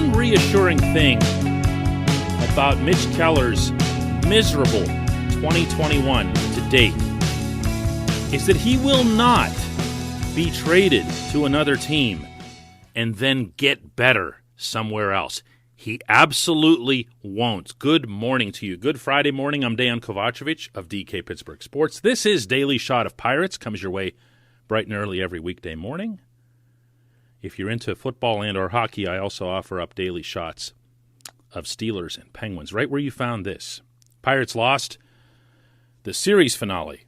one reassuring thing about Mitch Keller's miserable 2021 to date is that he will not be traded to another team and then get better somewhere else. He absolutely won't. Good morning to you. Good Friday morning. I'm Dejan Kovacevic of DK Pittsburgh Sports. This is Daily Shot of Pirates. Comes your way bright and early every weekday morning. If you're into football and or hockey, I also offer up daily shots of Steelers and Penguins, right where you found this. Pirates lost the series finale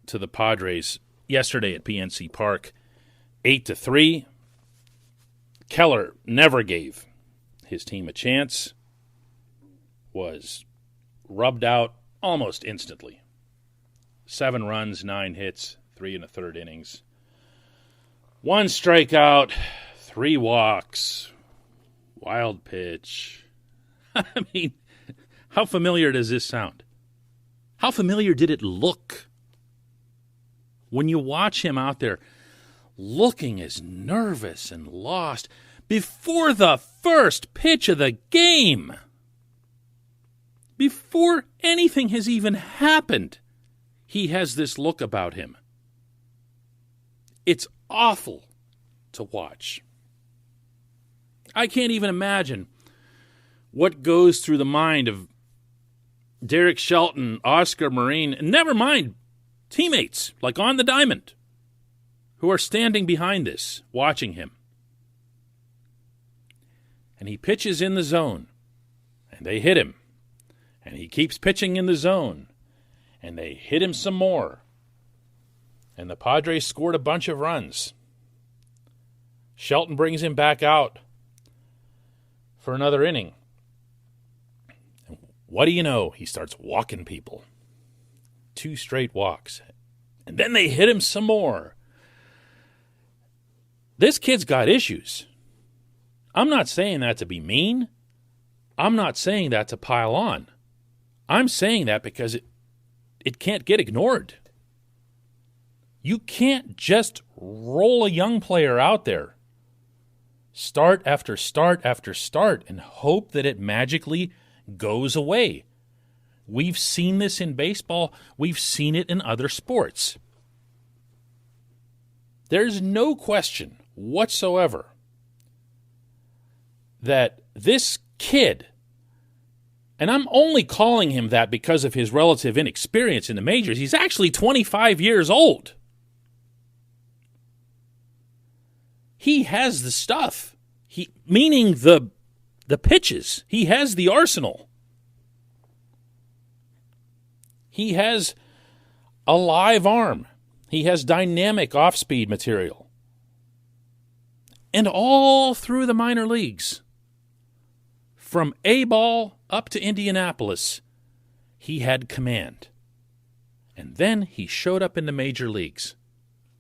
to the Padres yesterday at PNC Park, 8-3. Keller never gave his team a chance, was rubbed out almost instantly. 7 runs, 9 hits, 3 in the third innings. 1 strikeout, 3 walks, wild pitch. I mean, how familiar does this sound? How familiar did it look when you watch him out there looking as nervous and lost before the first pitch of the game? Before anything has even happened, he has this look about him. It's awful to watch. I can't even imagine what goes through the mind of Derek Shelton, Oscar Marin, and never mind teammates like on the diamond who are standing behind this, watching him. And he pitches in the zone, and they hit him. And he keeps pitching in the zone, and they hit him some more. And the Padres scored a bunch of runs. Shelton brings him back out for another inning. And what do you know? He starts walking people. 2 straight walks. And then they hit him some more. This kid's got issues. I'm not saying that to be mean. I'm not saying that to pile on. I'm saying that because it can't get ignored. You can't just roll a young player out there, start after start after start, and hope that it magically goes away. We've seen this in baseball. We've seen it in other sports. There's no question whatsoever that this kid, and I'm only calling him that because of his relative inexperience in the majors, he's actually 25 years old. He has the stuff, meaning the pitches. He has the arsenal. He has a live arm. He has dynamic off-speed material. And all through the minor leagues, from A-ball up to Indianapolis, he had command. And then he showed up in the major leagues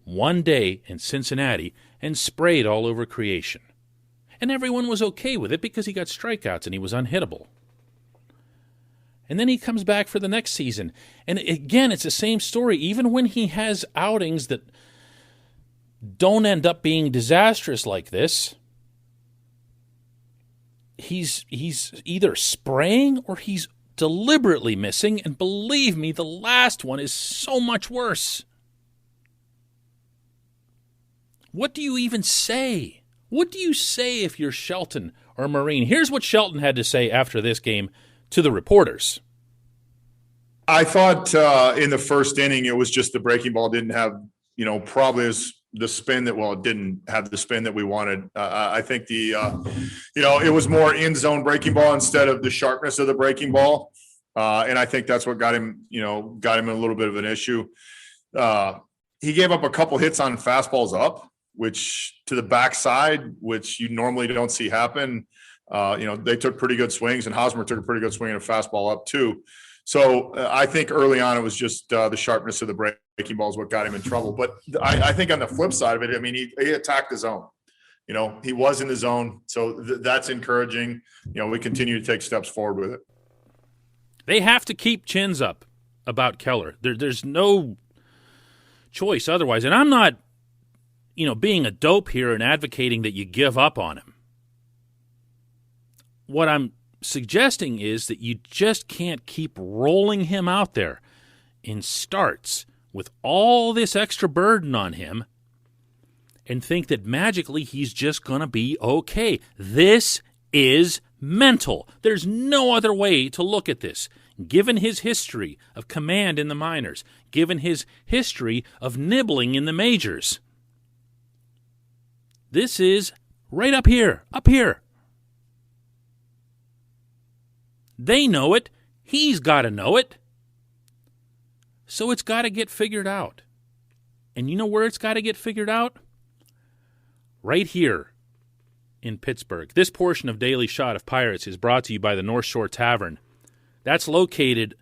one day in Cincinnati and sprayed all over creation. And everyone was okay with it because he got strikeouts and he was unhittable. And then he comes back for the next season. And again, it's the same story. Even when he has outings that don't end up being disastrous like this, he's either spraying or he's deliberately missing. And believe me, the last one is so much worse. What do you even say? What do you say if you're Shelton or Marin? Here's what Shelton had to say after this game to the reporters. I thought in the first inning it was just the breaking ball didn't have, probably as the spin that, it didn't have the spin that we wanted. I think it was more in zone breaking ball instead of the sharpness of the breaking ball. And I think that's what got him in a little bit of an issue. He gave up a couple hits on fastballs up, which to the backside, which you normally don't see happen. They took pretty good swings, and Hosmer took a pretty good swing and a fastball up too. So I think early on it was just the sharpness of the breaking ball is what got him in trouble. But I think on the flip side of it, he attacked the zone. He was in the zone, so that's encouraging. We continue to take steps forward with it. They have to keep chins up about Keller. There's no choice otherwise. And I'm not, being a dope here and advocating that you give up on him. what I'm suggesting is that you just can't keep rolling him out there in starts with all this extra burden on him and think that magically he's just going to be okay. This is mental. There's no other way to look at this. Given his history of command in the minors, given his history of nibbling in the majors, this is right up here, up here. They know it. He's got to know it. So it's got to get figured out. And you know where it's got to get figured out? Right here in Pittsburgh. This portion of Daily Shot of Pirates is brought to you by the North Shore Tavern. That's located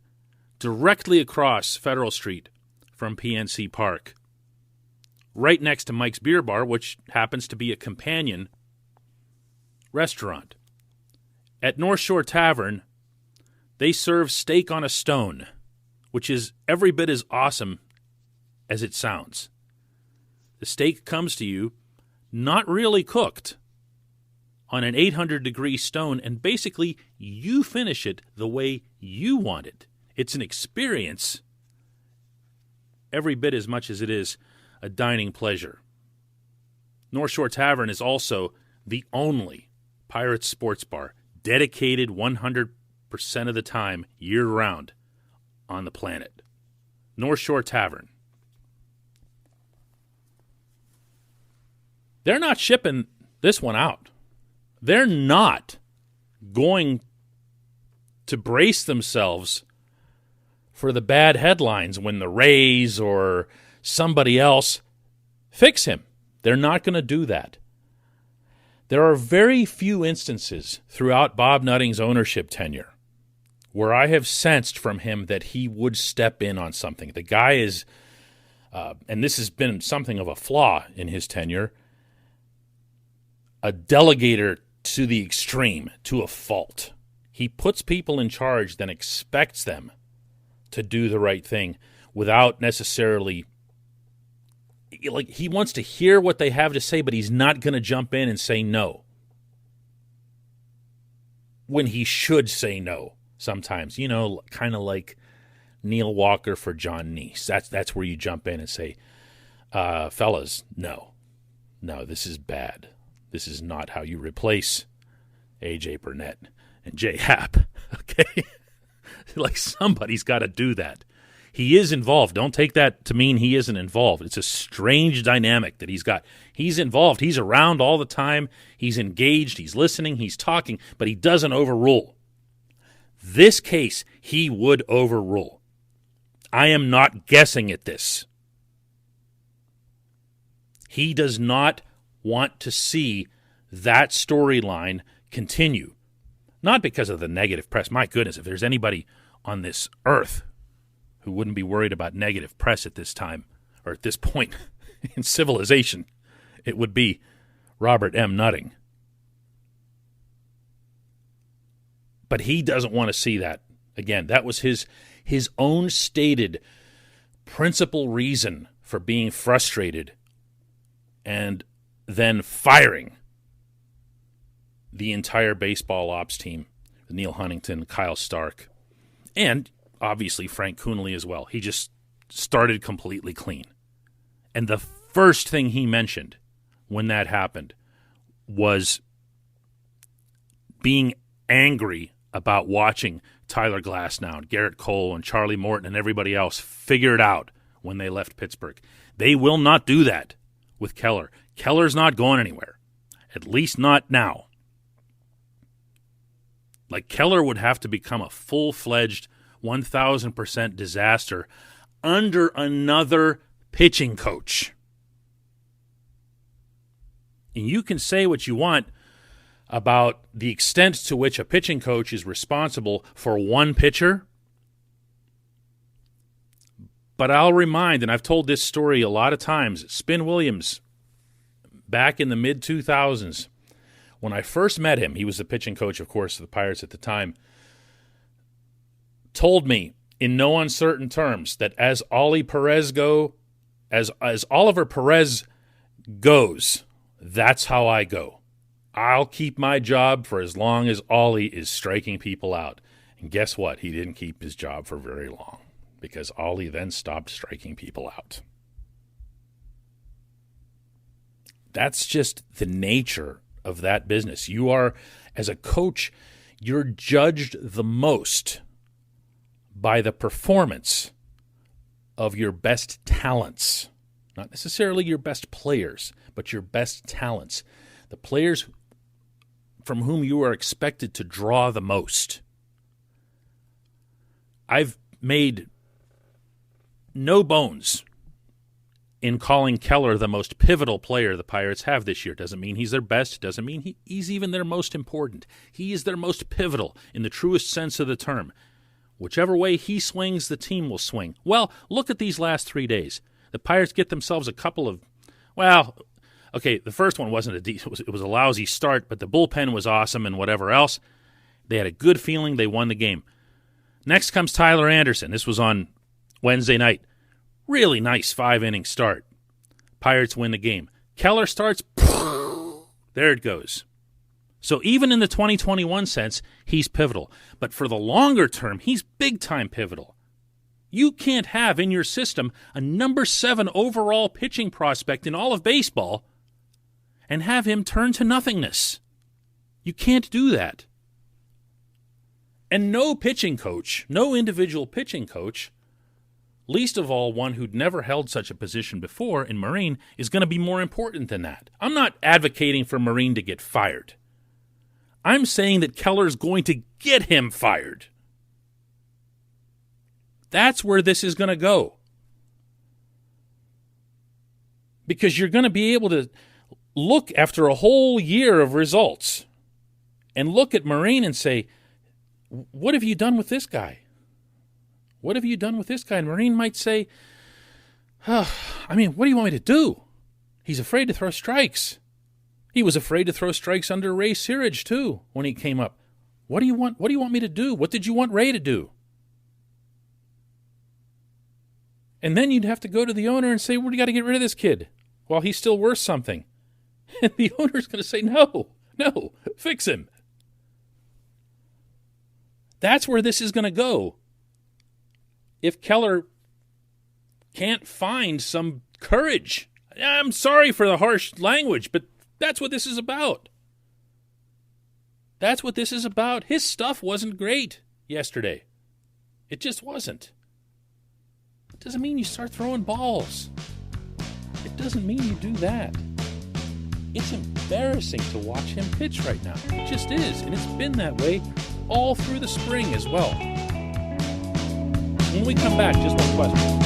directly across Federal Street from PNC Park, right next to Mike's Beer Bar, which happens to be a companion restaurant. At North Shore Tavern, they serve steak on a stone, which is every bit as awesome as it sounds. The steak comes to you not really cooked on an 800-degree stone, and basically you finish it the way you want it. It's an experience every bit as much as it is a dining pleasure. North Shore Tavern is also the only Pirates sports bar dedicated 100% of the time, year-round, on the planet. North Shore Tavern. They're not shipping this one out. They're not going to brace themselves for the bad headlines when the Rays or somebody else fix him. They're not going to do that. There are very few instances throughout Bob Nutting's ownership tenure where I have sensed from him that he would step in on something. The guy is, and this has been something of a flaw in his tenure, a delegator to the extreme, to a fault. He puts people in charge, then expects them to do the right thing without necessarily, like, he wants to hear what they have to say, but he's not going to jump in and say no when he should say no sometimes. You know, kind of like Neil Walker for John Neese. That's where you jump in and say, fellas, no, this is bad. This is not how you replace A.J. Burnett and Jay Happ, okay? Like, somebody's got to do that. He is involved. Don't take that to mean he isn't involved. It's a strange dynamic that he's got. He's involved. He's around all the time. He's engaged. He's listening. He's talking, but he doesn't overrule. This case, he would overrule. I am not guessing at this. He does not want to see that storyline continue. Not because of the negative press. My goodness, if there's anybody on this earth who wouldn't be worried about negative press at this time, or at this point in civilization, it would be Robert M. Nutting. But he doesn't want to see that. Again, that was his own stated principal reason for being frustrated and then firing the entire baseball ops team, Neil Huntington, Kyle Stark, and obviously Frank Coonley as well. He just started completely clean. And the first thing he mentioned when that happened was being angry about watching Tyler Glasnow, Garrett Cole, and Charlie Morton and everybody else figure it out when they left Pittsburgh. They will not do that with Keller. Keller's not going anywhere, at least not now. Like, Keller would have to become a full-fledged 1,000% disaster under another pitching coach. And you can say what you want about the extent to which a pitching coach is responsible for one pitcher, but I'll remind, and I've told this story a lot of times, Spin Williams, back in the mid-2000s, when I first met him, he was the pitching coach, of course, of the Pirates at the time, told me in no uncertain terms that as Oliver Perez goes, that's how I go. I'll keep my job for as long as Ollie is striking people out. And guess what? He didn't keep his job for very long because Ollie then stopped striking people out. That's just the nature of that business. You are, as a coach, you're judged the most by the performance of your best talents. Not necessarily your best players, but your best talents. The players from whom you are expected to draw the most. I've made no bones in calling Keller the most pivotal player the Pirates have this year. Doesn't mean he's their best. Doesn't mean he's even their most important. He is their most pivotal in the truest sense of the term. Whichever way he swings, the team will swing. Well, look at these last 3 days. The Pirates get themselves a couple of, the first one wasn't it was a lousy start, but the bullpen was awesome and whatever else. They had a good feeling they won the game. Next comes Tyler Anderson. This was on Wednesday night. Really nice 5-inning start. Pirates win the game. Keller starts, there it goes. So even in the 2021 sense, he's pivotal. But for the longer term, he's big-time pivotal. You can't have in your system a number 7 overall pitching prospect in all of baseball and have him turn to nothingness. You can't do that. And no pitching coach, no individual pitching coach, least of all one who'd never held such a position before in Marine, is going to be more important than that. I'm not advocating for Marine to get fired. I'm saying that Keller's going to get him fired. That's where this is going to go. Because you're going to be able to look after a whole year of results and look at Marine and say, what have you done with this guy? What have you done with this guy? And Marine might say, what do you want me to do? He's afraid to throw strikes. He was afraid to throw strikes under Ray Searage, too, when he came up. What do you want me to do? What did you want Ray to do? And then you'd have to go to the owner and say, we got to get rid of this kid while he's still worth something. And the owner's going to say, no, fix him. That's where this is going to go. If Keller can't find some courage. I'm sorry for the harsh language, but that's what this is about. That's what this is about. His stuff wasn't great yesterday. It just wasn't. It doesn't mean you start throwing balls. It doesn't mean you do that. It's embarrassing to watch him pitch right now. It just is, and it's been that way all through the spring as well. When we come back, just one question.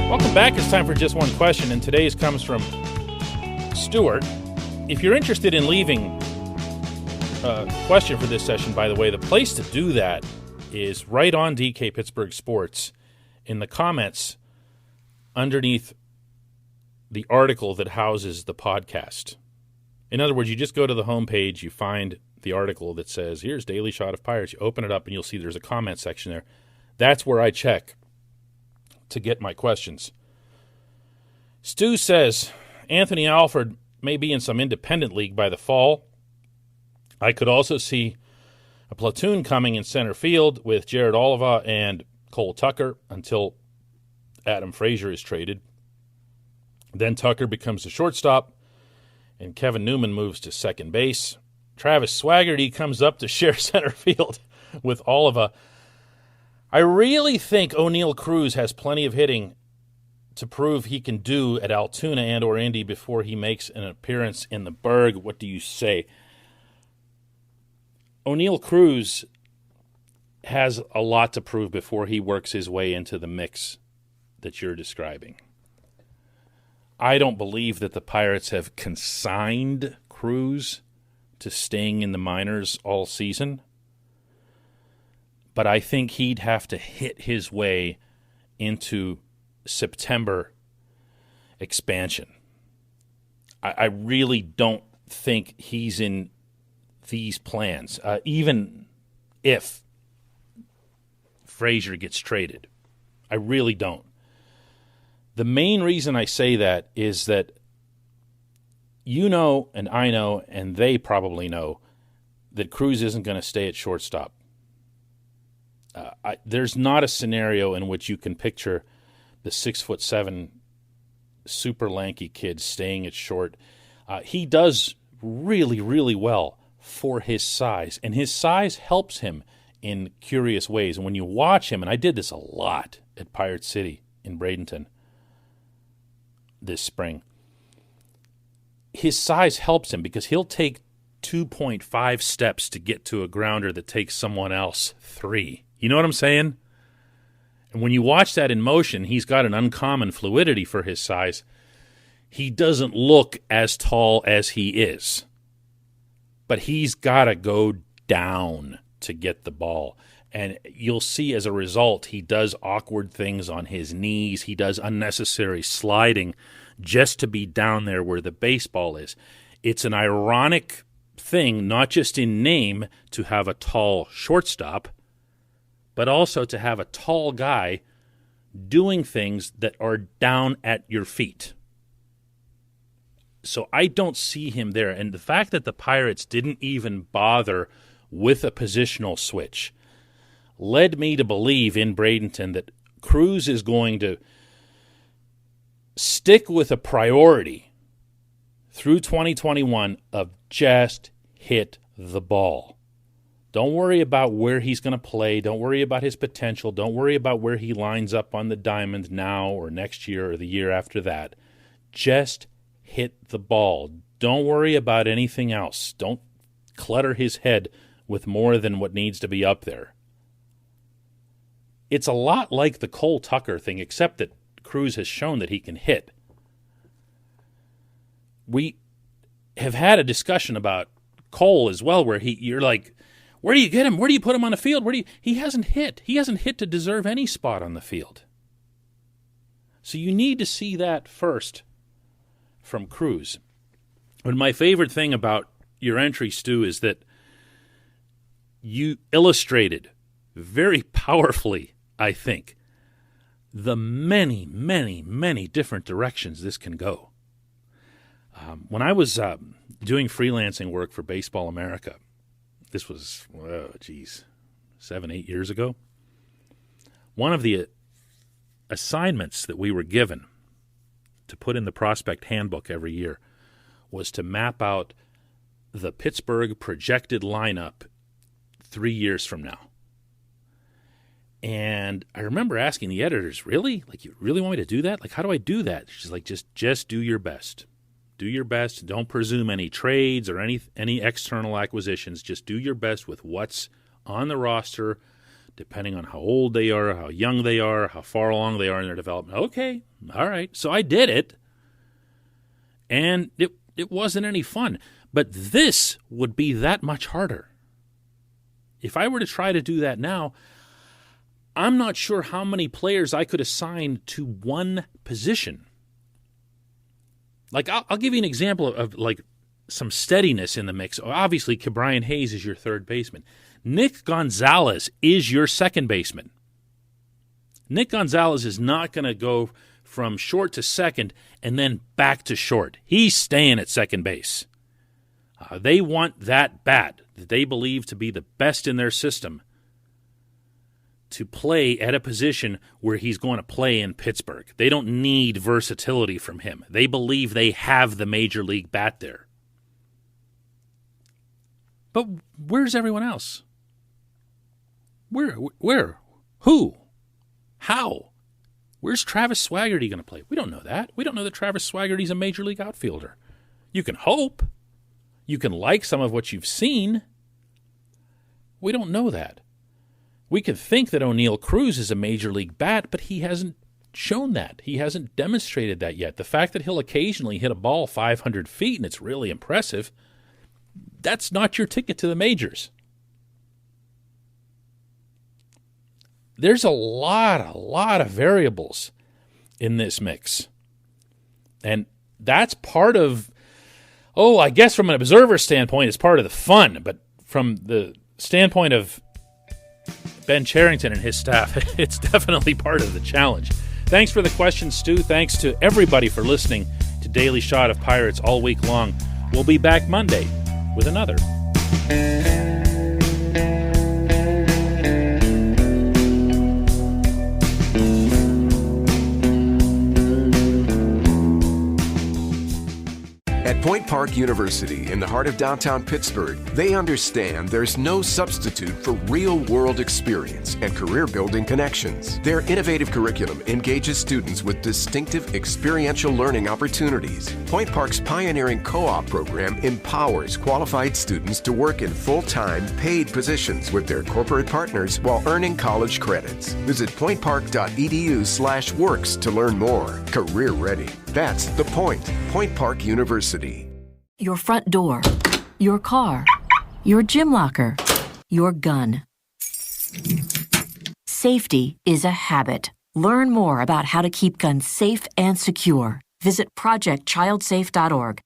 Welcome back. It's time for just one question, and today's comes from Stuart. If you're interested in leaving a question for this session, by the way, the place to do that is right on DK Pittsburgh Sports in the comments underneath the article that houses the podcast. In other words, you just go to the homepage, you find the article that says, here's Daily Shot of Pirates. You open it up and you'll see there's a comment section there. That's where I check to get my questions. Stu says, Anthony Alford may be in some independent league by the fall. I could also see a platoon coming in center field with Jared Oliva and Cole Tucker until Adam Frazier is traded. Then Tucker becomes the shortstop, and Kevin Newman moves to second base. Travis Swaggerty comes up to share center field with Oliva. I really think O'Neal Cruz has plenty of hitting to prove he can do at Altoona and or Indy before he makes an appearance in the Berg. What do you say? O'Neal Cruz has a lot to prove before he works his way into the mix that you're describing. I don't believe that the Pirates have consigned Cruz to staying in the minors all season, but I think he'd have to hit his way into September expansion. I really don't think he's in these plans, even if Frazier gets traded. I really don't. The main reason I say that is that you know, and I know, and they probably know, that Cruz isn't going to stay at shortstop. There's not a scenario in which you can picture the 6'7", super lanky kid staying at short. He does really, really well for his size, and his size helps him in curious ways. And when you watch him, and I did this a lot at Pirate City in Bradenton this spring, his size helps him because he'll take 2.5 steps to get to a grounder that takes someone else 3. You know what I'm saying? And when you watch that in motion, he's got an uncommon fluidity for his size. He doesn't look as tall as he is, but he's got to go down to get the ball. And you'll see as a result, he does awkward things on his knees. He does unnecessary sliding just to be down there where the baseball is. It's an ironic thing, not just in name, to have a tall shortstop, but also to have a tall guy doing things that are down at your feet. So I don't see him there. And the fact that the Pirates didn't even bother with a positional switch led me to believe in Bradenton that Cruz is going to stick with a priority through 2021 of just hit the ball. Don't worry about where he's going to play. Don't worry about his potential. Don't worry about where he lines up on the diamond now or next year or the year after that. Just hit the ball. Don't worry about anything else. Don't clutter his head with more than what needs to be up there. It's a lot like the Cole Tucker thing, except that Cruz has shown that he can hit. We have had a discussion about Cole as well, where you're like, where do you get him? Where do you put him on the field? He hasn't hit. He hasn't hit to deserve any spot on the field. So you need to see that first from Cruz. But my favorite thing about your entry, Stu, is that you illustrated very powerfully, I think, the many, many, many different directions this can go. When I was doing freelancing work for Baseball America, this was, 7-8 years ago, one of the assignments that we were given to put in the prospect handbook every year was to map out the Pittsburgh projected lineup 3 years from now. And I remember asking the editors, really? Like, you really want me to do that? Like, how do I do that? She's like, just do your best. Do your best. Don't presume any trades or any external acquisitions. Just do your best with what's on the roster, depending on how old they are, how young they are, how far along they are in their development. Okay, all right. So I did it, and it wasn't any fun. But this would be that much harder. If I were to try to do that now, I'm not sure how many players I could assign to one position. Like, I'll give you an example of like some steadiness in the mix. Obviously, Ke'Bryan Hayes is your third baseman. Nick Gonzalez is your second baseman. Nick Gonzalez is not going to go from short to second and then back to short. He's staying at second base. They want that bat that they believe to be the best in their system to play at a position where he's going to play in Pittsburgh. They don't need versatility from him. They believe they have the major league bat there. But where's everyone else? Where? Who? How? Where's Travis Swaggerty going to play? We don't know that. We don't know that Travis Swaggerty's a major league outfielder. You can hope. You can like some of what you've seen. We don't know that. We can think that O'Neal Cruz is a major league bat, but he hasn't shown that. He hasn't demonstrated that yet. The fact that he'll occasionally hit a ball 500 feet and it's really impressive, that's not your ticket to the majors. There's a lot of variables in this mix. And that's part of Oh, I guess from an observer standpoint, it's part of the fun, but from the standpoint of Ben Charrington and his staff, it's definitely part of the challenge. Thanks for the question, Stu. Thanks to everybody for listening to Daily Shot of Pirates all week long. We'll be back Monday with another. At Point Park University in the heart of downtown Pittsburgh, they understand there's no substitute for real-world experience and career-building connections. Their innovative curriculum engages students with distinctive experiential learning opportunities. Point Park's pioneering co-op program empowers qualified students to work in full-time, paid positions with their corporate partners while earning college credits. Visit pointpark.edu/works to learn more. Career ready. That's the point. Point Park University. Your front door, your car, your gym locker, your gun. Safety is a habit. Learn more about how to keep guns safe and secure. Visit projectchildsafe.org.